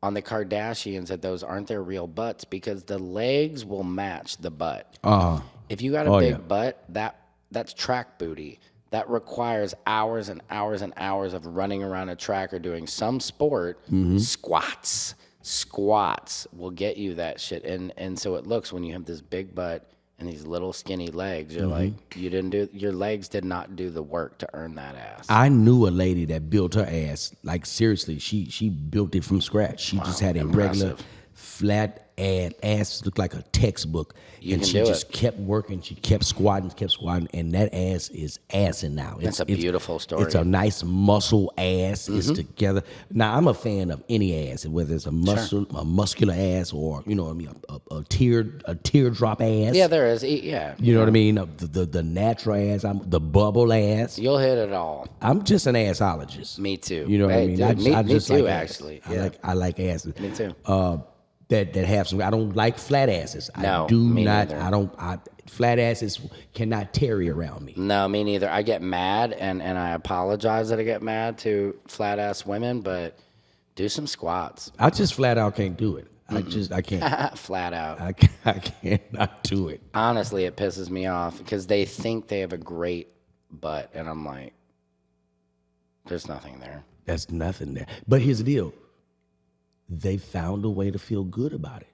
on the Kardashians that those aren't their real butts because the legs will match the butt. If you got a big yeah. butt, that's track booty. That requires hours and hours and hours of running around a track or doing some sport. Mm-hmm. Squats will get you that shit. And so it looks when you have this big butt and these little skinny legs, you're like, your legs did not do the work to earn that ass. I knew a lady that built her ass. Like seriously, she built it from scratch. She just had a regular impressive. flat ass looked like a textbook. And can she do just it. kept working. She kept squatting, and that ass is assing now. That's a beautiful story. It's a nice muscle ass. It's together. Now I'm a fan of any ass, whether it's a muscular ass or you know what I mean, a teardrop ass. Yeah, there is. Yeah. You know what I mean? The natural ass, the bubble ass. You'll hit it all. I'm just an assologist. Me too. You know what I Hey, mean? dude, I me just too, like ass. actually. Yeah. I like asses. Me too. That have some. I don't like flat asses. No, I do me not. neither. Flat asses cannot tarry around me. No, me neither. I get mad, and I apologize that I get mad to flat ass women, but do some squats. I just flat out can't do it. I can't. Flat out. I cannot do it. Honestly, it pisses me off because they think they have a great butt, and I'm like, there's nothing there. That's nothing there. But here's the deal. They found a way to feel good about it.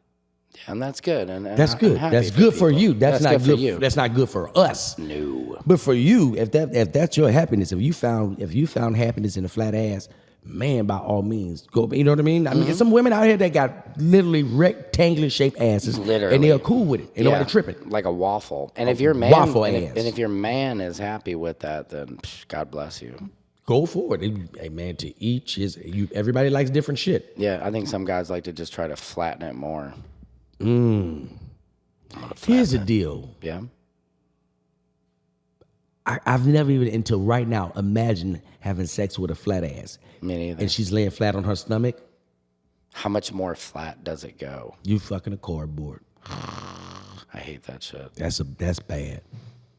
Yeah, and that's good. And That's I'm good. happy That's good for people. you. That's not good good for you. That's not good for us. No. But for you, if that's your happiness, if you found happiness in a flat ass, man, by all means, go. You know what I mean? I mean, there's some women out here that got literally rectangular shaped asses, Literally. and they're cool with it. Ain't nobody tripping. Like a waffle. And if your man waffle and ass. if your man is happy with that, then God bless you. Go for it. Hey man, to each his. Everybody likes different shit. Yeah, I think some guys like to just try to flatten it more. Here's the deal. Yeah. I've never even until right now imagined having sex with a flat ass, Me neither. and she's laying flat on her stomach. How much more flat does it go? You fucking a cardboard. I hate that shit. That's bad.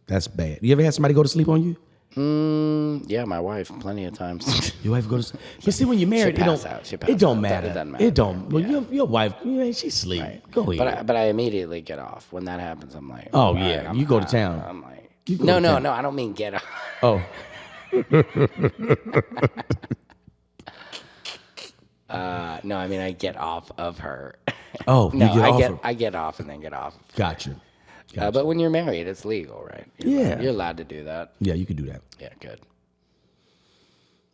That's bad. You ever had somebody go to sleep on you? Yeah, my wife, plenty of times. Your wife go to sleep. But see, when you're married, pass out. She pass it don't out. matter. It doesn't matter. It don't. Well, Yeah. your wife, she sleep. Right. Go ahead. But I immediately get off. When that happens, I'm like, Oh, all yeah. I'm You go to out. town. I'm like, You go no, to no, town. no, I don't mean get off. Oh, No, I mean I get off of her. Oh, No, you get off. I get off and then get off. Gotcha. But when you're married, it's legal, right? You're allowed to do that. Yeah, you can do that. Yeah, good.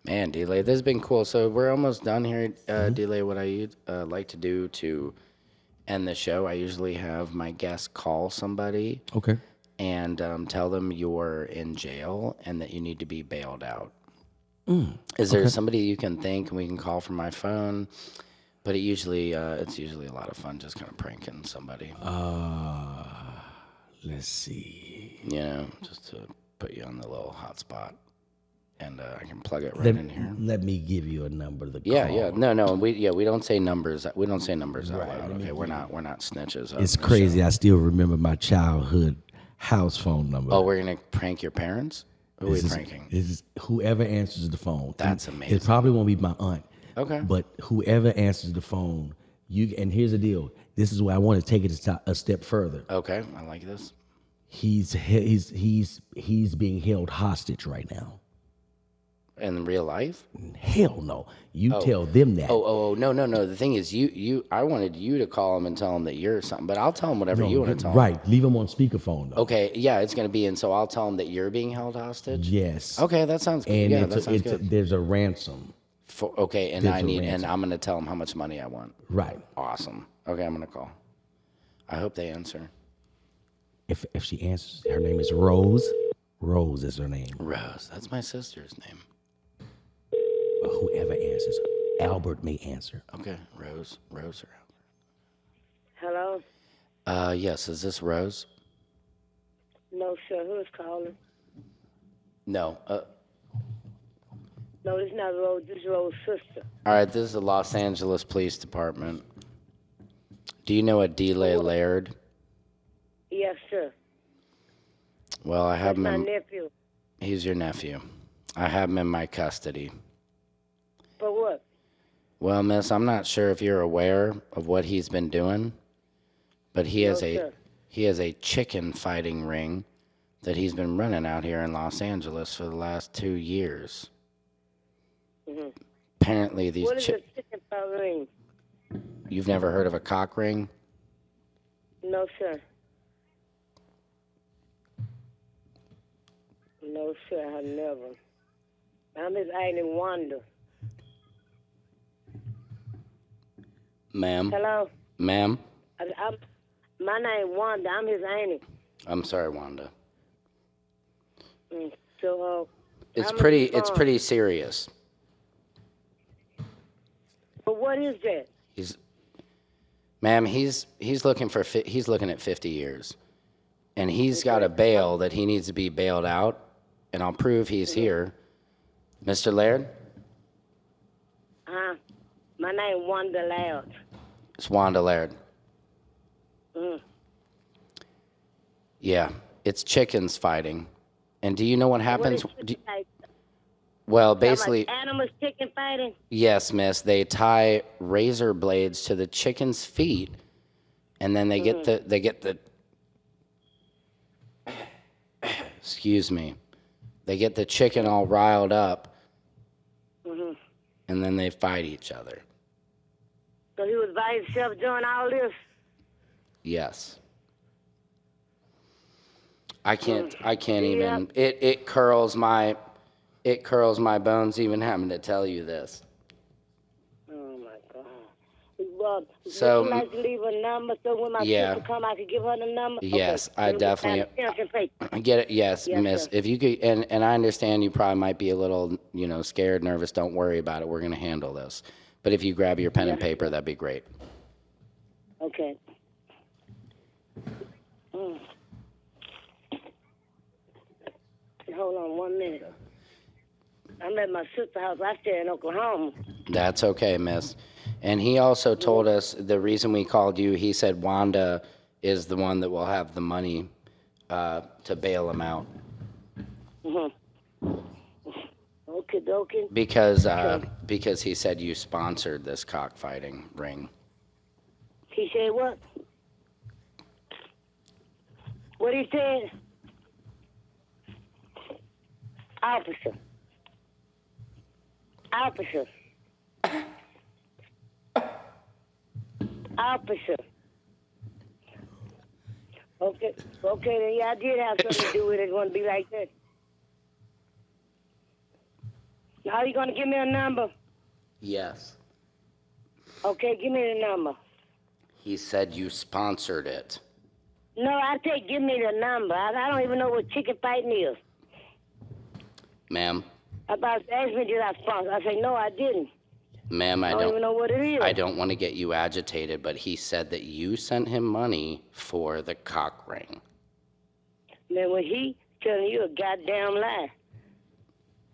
Man, Delay, this has been cool. So we're almost done here, Delay. What I like to do to end the show, I usually have my guests call somebody Okay. and tell them you're in jail and that you need to be bailed out. Is there somebody you can think and we can call from my phone? But it's usually a lot of fun just kind of pranking somebody. Let's see. You know, just to put you on the little hot spot. And I can plug it right in here. Let me give you a number to call. Yeah. No. We don't say numbers. We don't say numbers out loud. Okay, we're not snitches. It's crazy. I still remember my childhood house phone number. Oh, we're gonna prank your parents? Who are we pranking? This is whoever answers the phone. That's amazing. It probably won't be my aunt. Okay. But whoever answers the phone, and here's the deal. This is where I want to take it a step further. Okay, I like this. He's being held hostage right now. In real life? Hell no. You tell them that. No. The thing is, I wanted you to call him and tell him that you're something, but I'll tell him whatever you want to tell him. Right. Leave him on speakerphone, though. Okay, yeah, it's going to be, and so I'll tell him that you're being held hostage? Yes. Okay, that sounds good. And Yeah, that sounds good. there's a ransom. Okay, and There's I a need, and ransom. I'm going to tell him how much money I want. Right. Awesome. Okay, I'm going to call. I hope they answer. If she answers, her name is Rose. Rose is her name. Rose, that's my sister's name. But whoever answers, Albert may answer. Okay, Rose or Albert. Hello? Yes, is this Rose? No, sir. Who's calling? No. No, this is not Rose. This is Rose's sister. All right, this is the Los Angeles Police Department. Do you know a Delay Laird? Yes, sir. Well, I have That's him my in, nephew. he's your nephew. I have him in my custody. For what? Well, miss, I'm not sure if you're aware of what he's been doing, but he has sir. a chicken fighting ring that he's been running out here in Los Angeles for the last 2 years. Apparently these What is a chicken fight ring? You've never heard of a cock ring? No, sir. No, sir, I never. I'm his Auntie Wanda. Ma'am? Hello? Ma'am? My name Wanda. I'm his auntie. I'm sorry, Wanda. So, It's I'm pretty serious. But what is that? Ma'am, he's looking at 50 years. And he's got a bail that he needs to be bailed out, and I'll prove he's here. Mr. Laird? My name Wanda Laird. It's Wanda Laird. Yeah, it's chickens fighting. And do you know what happens? What is chicken fight? Well, basically, Animals chicken fighting? yes, miss. They tie razor blades to the chicken's feet, and then they get the excuse me. They get the chicken all riled up, and then they fight each other. So he was by himself doing all this? Yes. I can't even. It curls my bones even having to tell you this. Oh my God. So, would you like to leave a number so when my sister come, I could give her the number? Yes, okay. I definitely. I get it. Yes, miss. Sir. If you could, and I understand you probably might be a little, scared, nervous. Don't worry about it. We're gonna handle this. But if you grab your pen and paper, that'd be great. Okay. Hold on 1 minute. I'm at my sister's house. I stay in Oklahoma. That's okay, miss. And he also told us the reason we called you. He said Wanda is the one that will have the money to bail him out. Okay. Because he said you sponsored this cockfighting ring. He said what? What he said? Officer. officer. Okay, then yeah, I did have something to do with it. It's gonna be like that. Now you gonna give me a number? Yes. Okay, give me the number. He said you sponsored it. No, I said give me the number. I don't even know what chicken fighting is. Ma'am, About to ask me did I sponsor? I say no, I didn't. ma'am, I don't even know what it is. I don't want to get you agitated, but he said that you sent him money for the cock ring. Man, when he telling you a goddamn lie.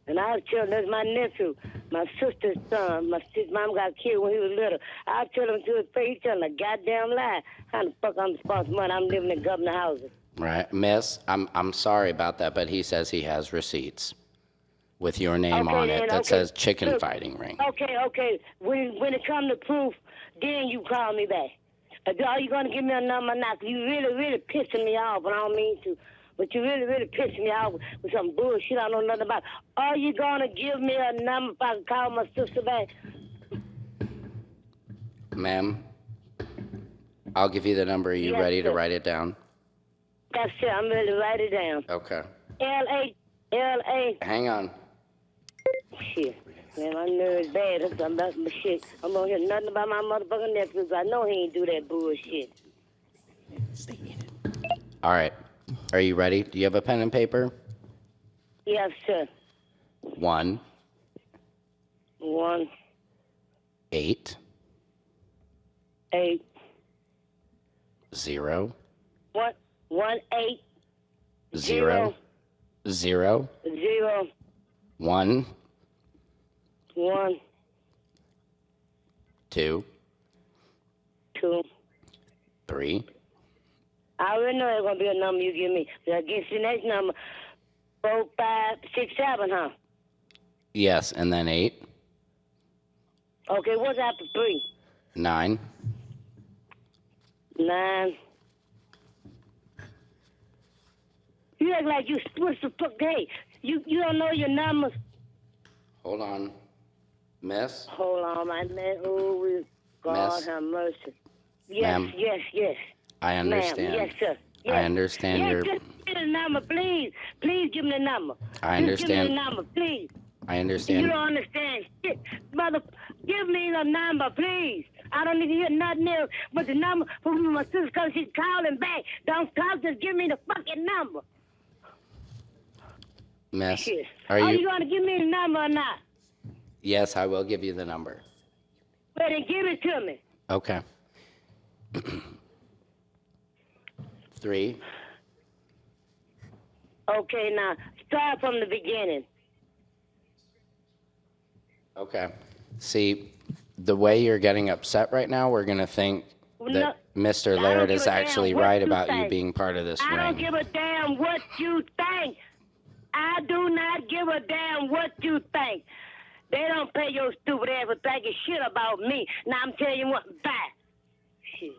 And I was telling that's my nephew, my sister's son. My sister's mom got killed when he was little. I was telling him to his face, he's telling a goddamn lie. How the fuck I'm supposed to money? I'm living in government houses. Right, miss, I'm sorry about that, but he says he has receipts with your name on it that says chicken Look, fighting ring. Okay. When it comes to proof, then you call me back. Are you gonna give me a number now? You really pissing me off, but I don't mean to. But you really pissing me off with some bullshit I don't know nothing about. Are you gonna give me a number if I can call my sister back? Ma'am, I'll give you the number. Are you Yes, ready to sir. write it down? That's it. I'm ready to write it down. Okay. L-A. Hang on. Shit. Man, my nerves bad. I'm about my shit. I'm gonna hear nothing about my motherfucking nephew 'cause I know he ain't do that bullshit. All right. Are you ready? Do you have a pen and paper? Yes, sir. 1 1 8 8 0 what? 1 8 0 0 0 1 1 2 2. 3 I already know it's gonna be a number you give me. So I guess the next number 4 5 6 7, huh? Yes, and then 8 Okay, what's after 3? 9 9. You act like you supposed to fuck. Hey, you don't know your numbers. Hold on. Miss? Hold on, my man. Oh, God Miss? have mercy. Yes, Ma'am? yes. I understand. Ma'am. Yes, sir. Yes. I understand yes, your... Just give me the number, please. Please give me the number. I Just give me understand. the number, please. I You understand. don't understand shit. Mother, give me the number, please. I don't need to hear nothing else but the number from my sister because she's calling back. Don't talk, just give me the fucking number. Miss, Shit. are you you... going to give me the number or not? Yes, I will give you the number. Well, then give it to me. Okay. 3 Okay, now, start from the beginning. Okay. See, the way you're getting upset right now, we're going to think that Mr. I don't Laird give is a damn actually what right you about you think. being part of this I don't ring. give a damn what you think. I do not give a damn what you think. They don't pay your stupid ass for thinking shit about me. Now I'm telling you what, bye. Shit.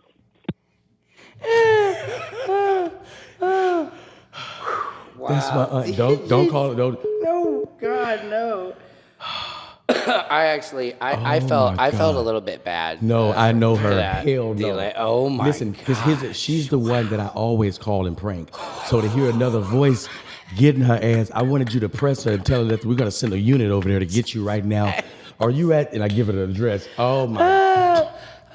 That's my aunt. Don't call it. Don't. No, God, no. I Oh felt my a God. little bit bad. No, I know for her. that. Hell no. Delay. Oh my Listen, because she's the one that I always call and prank. So to hear another voice getting her ass, I wanted you to press her and tell her that we're gonna send a unit over there to get you right now. Are you at? And I give it an address. Oh my.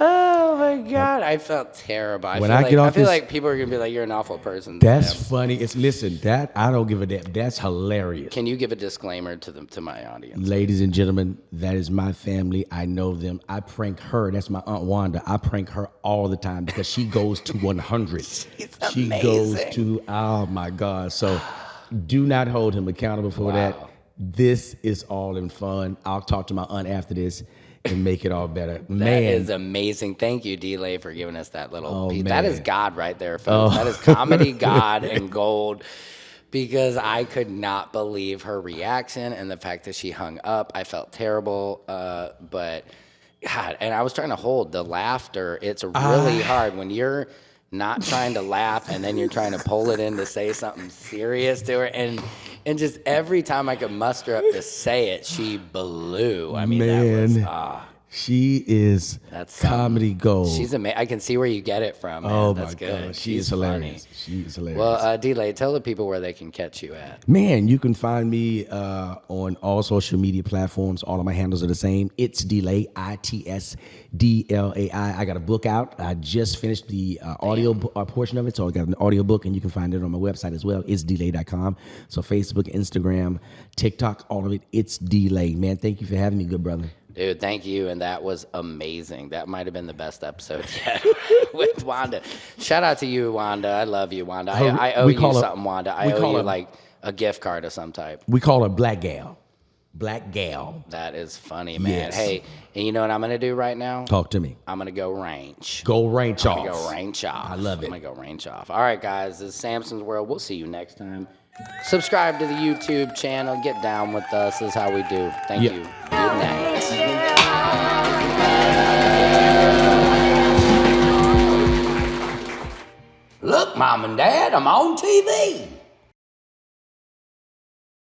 Oh my God, I felt terrible. When I get off I feel this- like people are gonna be like, "You're an awful person." That's Sam. funny. Listen, that I don't give a damn. That's hilarious. Can you give a disclaimer to my audience? Ladies and gentlemen, that is my family. I know them. I prank her. That's my Aunt Wanda. I prank her all the time because she goes to 100. She goes amazing. to, oh my God. So do not hold him accountable for that. This is all in fun. I'll talk to my aunt after this and make it all better. That Man, is amazing. Thank you, D-Lay, for giving us that little Oh, piece. That man. is God right there, folks. That is comedy God and gold. Because I could not believe her reaction and the fact that she hung up. I felt terrible, but God, and I was trying to hold the laughter. It's really hard when you're not trying to laugh and then you're trying to pull it in to say something serious to her. And just every time I could muster up to say it, she blew. I mean, that was, She is That's comedy gold. She's amazing. I can see where you get it from, man. oh That's my good. God, she is hilarious. She is hilarious. Well, D-Lay, tell the people where they can catch you at. Man, you can find me on all social media platforms. All of my handles are the same. It's Delay, ITSDLAI. I got a book out. I just finished the audio portion of it, so I got an audio book, and you can find it on my website as well. It's delay.com. So Facebook, Instagram, TikTok, all of it. It's Delay. Man, thank you for having me, good brother. Dude, thank you, and that was amazing. That might have been the best episode yet with Wanda. Shout out to you, Wanda. I love you, Wanda. I owe you something, Wanda. I owe you like a gift card of some type. We call her Black Gal. Black Gal. That is funny, man. Yes. Hey, and you know what I'm gonna do right now? Talk to me. I'm gonna go range. Go range off. I'm gonna go range off. I love it. I'm gonna go range off. All right, guys. This is Samson's World. We'll see you next time. Subscribe to the YouTube channel. Get down with us. This is how we do. Thank you. Good night. Look, Mom and Dad, I'm on TV.